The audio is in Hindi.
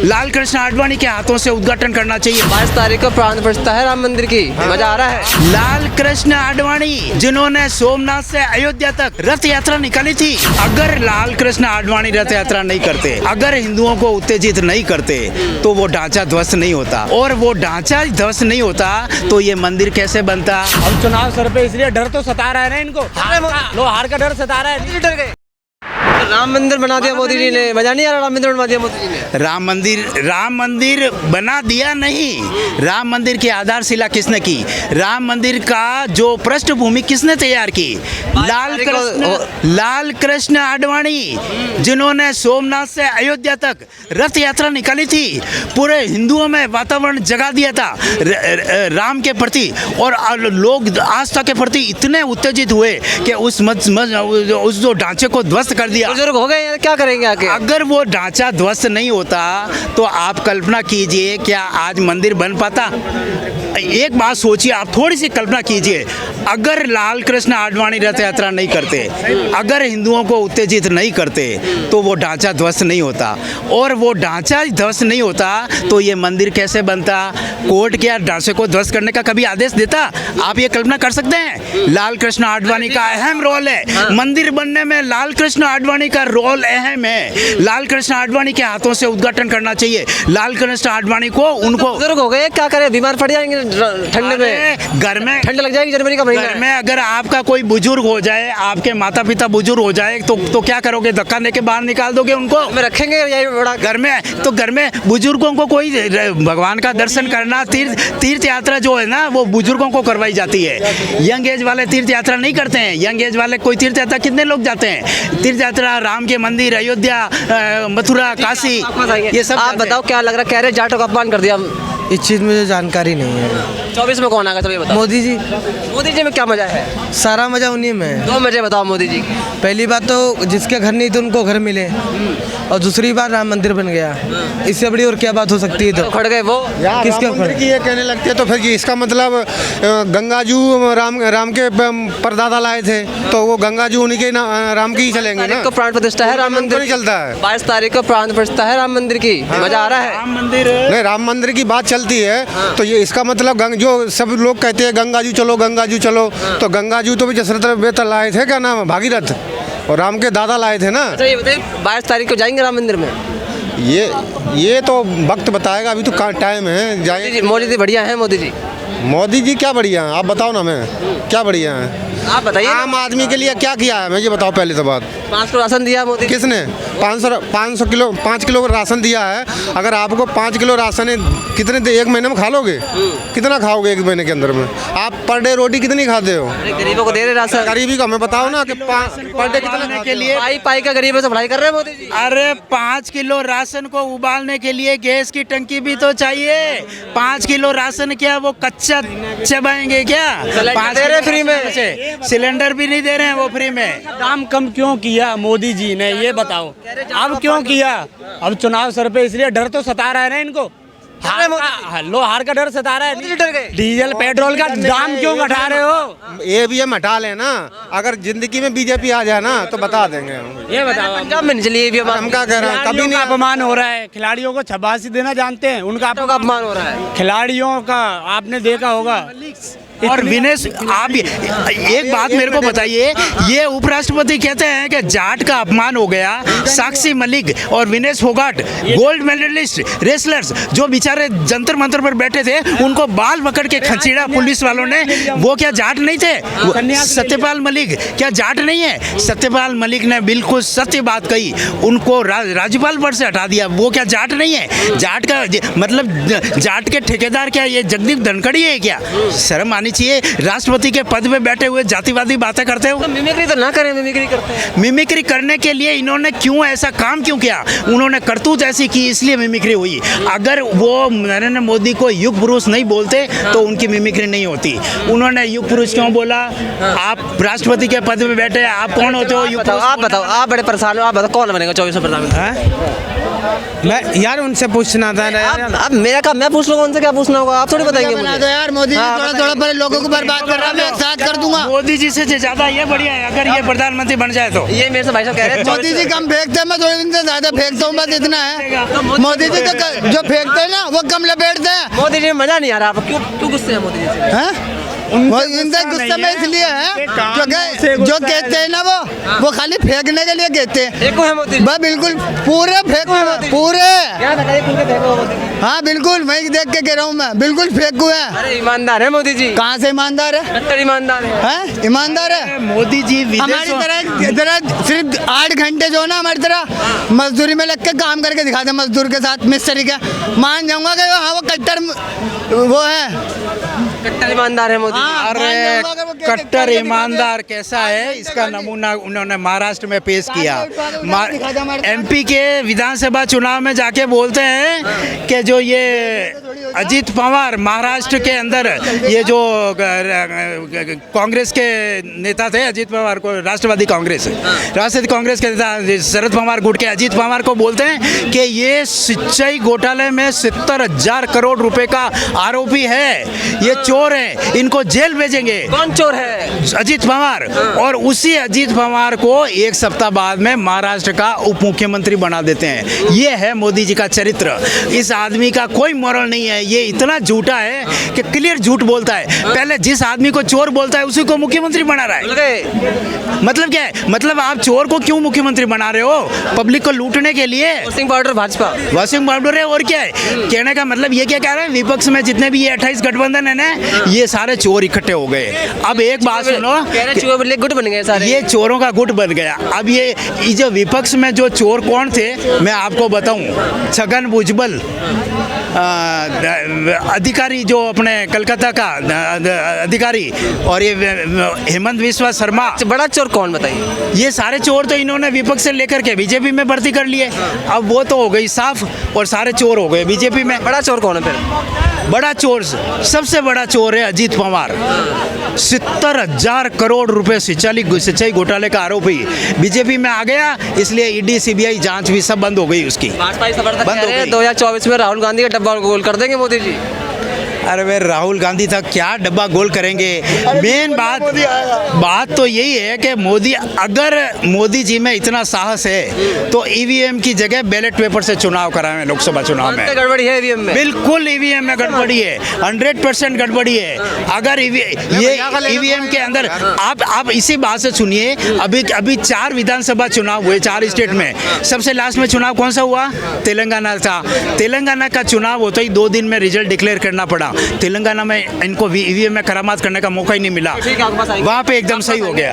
लाल कृष्ण आडवाणी के हाथों से उद्घाटन करना चाहिए। 22 तारीख को प्राण प्रतिष्ठा है राम मंदिर की, मजा आ रहा है। लाल कृष्ण आडवाणी जिन्होंने सोमनाथ से अयोध्या तक रथ यात्रा निकाली थी, अगर लाल कृष्ण आडवाणी रथ यात्रा नहीं करते, अगर हिंदुओं को उत्तेजित नहीं करते, तो वो ढांचा ध्वस्त नहीं होता, और वो ढांचा ध्वस्त नहीं होता तो ये मंदिर कैसे बनता। अब चुनाव सर पे इसलिए डर तो सता रहा है ना इनको, हार का डर सता रहा है। डर गए। राम मंदिर बना दिया मोदी जी ने, मजा नहीं आ रहा? राम मंदिर बना दिया मोदी जी ने। राम मंदिर बना दिया नहीं, राम मंदिर की आधारशिला किसने की? राम मंदिर का जो पृष्ठभूमि किसने तैयार की? लाल कृष्ण आडवाणी जिन्होंने सोमनाथ से अयोध्या तक रथ यात्रा निकाली थी, पूरे हिंदुओं में वातावरण जगा दिया था राम के प्रति, और लोग आस्था के प्रति इतने उत्तेजित हुए कि उस जो ढांचे को ध्वस्त कर दिया। बुजुर्ग हो गए, क्या करेंगे आगे? अगर वो ढांचा ध्वस्त नहीं होता तो आप कल्पना कीजिए क्या आज मंदिर बन पाता? एक बात सोचिए, आप थोड़ी सी कल्पना कीजिए, अगर लाल कृष्ण आडवाणी रथ यात्रा नहीं करते, अगर हिंदुओं को उत्तेजित नहीं करते, तो वो ढांचा ध्वस्त नहीं होता, और वो ढांचा ध्वस्त नहीं होता तो ये मंदिर कैसे बनता? कोर्ट क्या ढांचे को ध्वस्त करने का कभी आदेश देता? आप ये कल्पना कर सकते हैं? लाल कृष्ण आडवाणी का अहम रोल है मंदिर बनने में, लाल कृष्ण आडवाणी का रोल अहम है। लाल कृष्ण आडवाणी के हाथों से उद्घाटन करना चाहिए। लाल कृष्ण आडवाणी को, उनको बुजुर्ग हो गए, क्या करें? बीमार पड़ जाएंगे ठंड में, घर में ठंड लग जाएगी, जनवरी का महीना घर में अगर आपका कोई बुजुर्ग हो जाए, आपके माता पिता बुजुर्ग हो जाए, तो क्या करोगे? धक्का देके बाहर निकाल दोगे उनको? में रखेंगे यही बड़ा घर में? तो घर में बुजुर्गों को कोई भगवान का दर्शन करना, तीर्थ यात्रा जो है ना, वो बुजुर्गों को करवाई जाती है। यंग एज वाले तीर्थ यात्रा नहीं करते हैं। यंग एज वाले कोई तीर्थ यात्रा, कितने लोग जाते हैं तीर्थ यात्रा? राम के मंदिर, अयोध्या, मथुरा, काशी, ये सब। आप बताओ क्या लग रहा है? कह रहे जाटों का अपमान कर दिया। इस चीज़ में जानकारी नहीं है। 24 में कौन आएगा तो ये बताओ। मोदी जी। मोदी जी में क्या मजा है? सारा मजा उन्हीं में है। 2 मजे बताओ मोदी जी की। पहली बात तो जिसके घर नहीं थे उनको घर मिले, और दूसरी बात राम मंदिर बन गया। इससे बड़ी और क्या बात हो सकती है? तो खड़ गए वो किसके राम मंदिर की ये कहने लगते हैं, तो फिर इसका मतलब गंगाजू राम के परदादा लाए थे, तो वो गंगाजू उन्हीं के राम की ही चलेंगे ना। को प्राण प्रतिष्ठा है राम मंदिर, नहीं चलता है। 22 तारीख को प्राण प्रतिष्ठा है राम मंदिर की, मजा आ रहा है। राम मंदिर नहीं, राम मंदिर की बात चलती है, तो ये इसका मतलब जो सब लोग कहते हैं गंगाजू चलो, गंगाजू चलो, तो गंगाजू तो भी जसरत बेहतर लाए थे, क्या नाम है, भागीरथ, और राम के दादा लाए थे ना। अच्छा ये बताइए, 22 तारीख को जाएंगे राम मंदिर में? ये तो वक्त बताएगा, अभी तो टाइम है, जाए। मोदी जी बढ़िया है? मोदी जी क्या बढ़िया है? आप बताओ ना, मैं क्या बढ़िया है? आप बताइए। आम आदमी के लिए क्या किया है, मैं ये बताओ पहले तो बात। 5 को राशन दिया मोदी? किसने? 500 किलो 5 किलो राशन दिया है। अगर आपको 5 किलो राशन है, कितने एक महीने में खा लोगे? कितना खाओगे एक महीने के अंदर में? आप पर डे रोटी कितनी खाते हो? गरीबों को दे रहे राशन। गरीबी का हमें बताओ ना कि पर डे कितना के लिए पाई का गरीबों से भलाई कर रहे हैं मोदी जी। अरे 5 किलो राशन को उबालने के लिए गैस की टंकी भी तो चाहिए। 5 किलो राशन क्या वो कच्चा चबाएंगे क्या? 5 दे रहे फ्री में, सिलेंडर भी नहीं दे रहे हैं वो फ्री में। दाम कम क्यों किया मोदी जी ने, ये बताओ? अब क्यों किया? अब चुनाव सर पे इसलिए डर तो सता रहा है ना इनको, हार का डर सता रहा है। डर गए। डीजल पेट्रोल का दाम क्यों घटा रहे हो? ये भी हम हटा लेना। अगर जिंदगी में बीजेपी आ जाए ना तो बता देंगे हम। ये बताओ। पंजाब में नहीं चली ये भी हम क्या कह रहे हैं? कभी खिलाड़ियों नहीं का अपमान हो रहा है, खिलाड़ियों को शाबाशी देना जानते हैं, उनका अपमान हो रहा है। खिलाड़ियों का आपने देखा होगा। और विनेश, आप एक बात मेरे को बताइए, ये उपराष्ट्रपति कहते हैं कि जाट का अपमान हो गया। साक्षी मलिक और Vinesh Phogat, gold medalist wrestlers, जो बेचारे जंतर मंतर पर बैठे थे, उनको बाल पकड़ के खंचीड़ा पुलिस वालों ने। वो क्या जाट नहीं थे? सत्यपाल मलिक क्या जाट नहीं है? सत्यपाल मलिक ने बिल्कुल सत्य बात कही, उनको राज्यपाल पद से हटा दिया। वो क्या जाट नहीं है? जाट का मतलब जाट के ठेकेदार क्या ये जगदीप धनखड़ी है क्या? शर्म आनी चाहिए। राष्ट्रपति के पद में बैठे हुए जातिवादी बातें करते हो। मिमिक्री तो ना करें, मिमिक्री करते हैं। मिमिक्री करने के लिए इन्होंने क्यों ऐसा काम क्यों किया? उन्होंने करतूत ऐसी की इसलिए मिमिक्री हुई। अगर वो नरेंद्र मोदी को युग पुरुष नहीं बोलते तो उनकी मिमिक्री नहीं होती। उन्होंने युग पुरुष क्यों बोला? आप राष्ट्रपति के पद में बैठे, आप कौन होते हो? आप बताओ, आप बड़े परेशान हो, आप बताओ कौन बनेगा 24 में प्रधानमंत्री? मैं यार उनसे पूछना था ना यार। अब मेरा काम मैं पूछ लूंगा उनसे, क्या पूछना होगा आप थोड़ी बताएंगे बना मुझे। दो यार मोदी जी, हाँ, थोड़ा बताइए। थोड़ा पर लोगों को बर्बाद कर रहा है, मैं एक साथ कर दूंगा। मोदी जी से ज्यादा ये बढ़िया है अगर ये प्रधानमंत्री बन जाए तो। ये मेरे से भाई साहब कह रहे हैं मोदी जी कम फेंकते हैं, मैं थोड़े दिन से ज्यादा फेंकता हूँ, बस इतना है। मोदी जी तो जो फेंकते हैं ना वो कम लपेटते हैं। मोदी जी में मजा नहीं आ रहा, आप क्यों गुस्से हैं मोदी जी से? हैं? वो इनसे गुस्सा में इसलिए है क्योंकि जो कहते हैं ना वो खाली फेंकने के लिए कहते हैं। फेंको है मोदी जी। बस बिल्कुल पूरे फेंकू है, पूरे। क्या बताइए पूरे फेंको मोदी जी। हाँ बिल्कुल, मैं देख के कह रहा हूँ, मैं बिल्कुल फेंकू है। अरे ईमानदार है मोदी जी, कहाँ से ईमानदार है? कट्टर ईमानदार है। हैं? ईमानदार है। मोदी जी हमारी तरह सिर्फ 8 घंटे जो ना हमारी तरह मजदूरी में लग के काम करके दिखा दे, मजदूर के साथ मिस्त्री के, मान जाऊंगा कि हाँ वो कट्टर वो है। कट्टर ईमानदार है मोदी जी। हाँ, मान अरे जाऊंगा अगर वो कहते- कट्टर करके दिखा दे। ईमानदार कैसा है इसका नमूना उन्होंने महाराष्ट्र में पेश किया। एमपी के विधानसभा चुनाव में जाके बोलते हैं कि जो ये अजीत पवार महाराष्ट्र के अंदर ये जो कांग्रेस के नेता थे, अजीत पवार को राष्ट्रवादी कांग्रेस के नेता शरद पवार गुट के अजीत पवार को बोलते हैं कि ये सिंचाई घोटाले में 70,000 करोड़ रुपए का आरोपी है, ये चोर है, इनको जेल भेजेंगे। कौन चोर है? अजीत पवार। और उसी अजीत पवार को एक सप्ताह बाद में महाराष्ट्र का उप मुख्यमंत्री बना देते हैं। ये है मोदी जी का चरित्र। इस आदमी का कोई मोरल नहीं है, ये इतना झूठा है कि क्लियर झूठ बोलता है। पहले जिस आदमी को चोर बोलता है उसी को मुख्यमंत्री बना रहा बोल है। गए मतलब क्या है? मतलब आप चोर को क्यों मुख्यमंत्री बना रहे हो? पब्लिक को लूटने के लिए? Singh powder Bhajpa. Washing powder है और क्या है? कहने का मतलब ये क्या कह रहे हैं, विपक्ष में जितने भी ये 28 गठबंधन है ना, ये सारे चोर इकट्ठे हो गए। अब एक बात सुनो, कह रहे चूहे बिल्ली गुट बन गए सारे। ये चोरों का गुट बन गया। अब ये जो विपक्ष में जो चोर कौन थे मैं आपको बताऊं, छगन भुजबल अधिकारी जो अपने कलकत्ता का अधिकारी, और ये हेमंत विश्वा शर्मा, बड़ा चोर कौन बताइए? ये सारे चोर तो इन्होंने विपक्ष से लेकर के बीजेपी में भर्ती कर लिए। अब वो तो हो गई साफ और सारे चोर हो गए बीजेपी में। बड़ा चोर कौन है फिर? बड़ा चोर, सबसे बड़ा चोर है अजीत पवार। 70,000 करोड़ रुपए सिंचाई घोटाले का आरोपी बीजेपी में आ गया, इसलिए ईडी सीबीआई जांच भी सब बंद हो गई उसकी। भाजपा समर्थक बंद कह हो रहे हैं गई। 2024 में राहुल गांधी का डब्बा गोल कर देंगे मोदी जी। अरे वे राहुल गांधी तक क्या डब्बा गोल करेंगे? मेन बात तो यही है कि अगर मोदी जी में इतना साहस है तो ईवीएम की जगह बैलेट पेपर से चुनाव कराएं लोकसभा चुनाव में। गड़बड़ी है ईवीएम में। बिल्कुल ईवीएम में गड़बड़ी है, 100% गड़बड़ी है। अगर ये ईवीएम के अंदर आप इसी बात से सुनिए, अभी 4 विधानसभा चुनाव हुए 4 स्टेट में। सबसे लास्ट में चुनाव कौन सा हुआ? तेलंगाना था। तेलंगाना का चुनाव होते ही 2 दिन में रिजल्ट डिक्लेयर करना पड़ा। तेलंगाना में इनको ईवीएम में करामात करने का मौका ही नहीं मिला, वहाँ पे एकदम सही हो गया।